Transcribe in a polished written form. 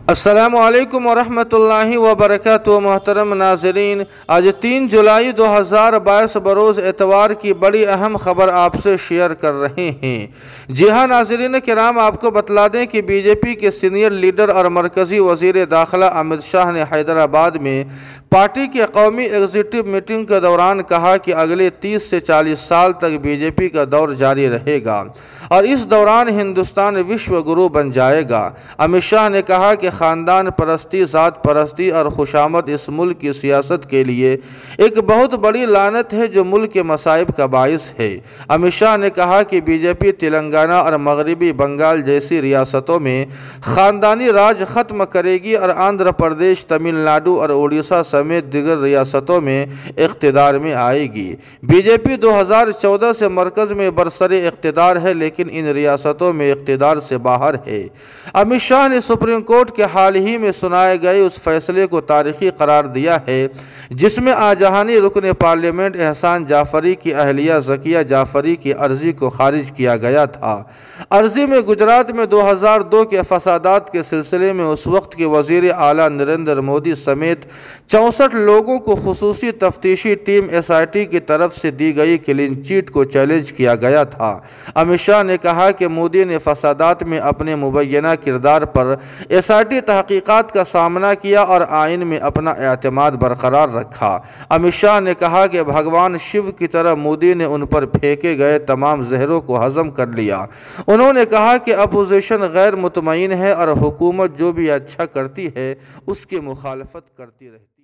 अस्सलामुअलैकुम वरहमतुल्लाहि वबरकातुहू। मोहतरम नाज़रीन, आज 3 जुलाई 2022 बरोज़ एतवार की बड़ी अहम ख़बर आपसे शेयर कर रहे हैं। जी हाँ नाज़रीन किराम, आपको बतला दें कि बीजेपी के सीनियर लीडर और मरकज़ी वज़ीर दाखिला अमित शाह ने हैदराबाद में पार्टी की कौमी एग्जीक्यूटिव मीटिंग के दौरान कहा कि अगले 30 से 40 साल तक बीजेपी का दौर जारी रहेगा और इस दौरान हिंदुस्तान विश्व गुरु बन जाएगा। अमित शाह ने कहा कि ख़ानदान परस्ती, ज़ात परस्ती और खुशामद इस मुल्क की सियासत के लिए एक बहुत बड़ी लानत है जो मुल्क के मसाइब का बाइस है। अमित शाह ने कहा कि बीजेपी तेलंगाना और मगरबी बंगाल जैसी रियासतों में ख़ानदानी राज ख़त्म करेगी और आंध्र प्रदेश, तमिलनाडु और उड़ीसा समेत दीगर रियासतों में इक़्तिदार में आएगी। बीजेपी 2014 से मरकज़ में बरसरे इक़्तिदार है लेकिन इन रियासतों में इक़्तिदार से बाहर है। अमित शाह ने सुप्रीम कोर्ट के हाल ही में सुनाए गए उस फैसले को तारीख़ी करार दिया है जिसमें आजहानी रुकन पार्लियामेंट एहसान जाफरी की अहलिया ज़किया जाफरी की अर्ज़ी को खारिज किया गया था। अर्ज़ी में गुजरात में 2002 के फसादात के सिलसिले में उस वक्त के वज़ीर आला नरेंद्र मोदी समेत 64 लोगों को खुसूसी तफ्तीशी टीम SIT की तरफ से दी गई क्लीन चिट को चैलेंज किया गया था। अमित शाह ने कहा कि मोदी ने फसादात में अपने मुबैना किरदार पर SIT तहकीकात का सामना किया और आइन में अपना एतमाद बरकरार रखा। अमित शाह ने कहा कि भगवान शिव की तरह मोदी ने उन पर फेंके गए तमाम जहरों को हजम कर लिया। उन्होंने कहा कि अपोजिशन गैर मुतमईन है और हुकूमत जो भी अच्छा करती है उसकी मुखालफत करती रहती है।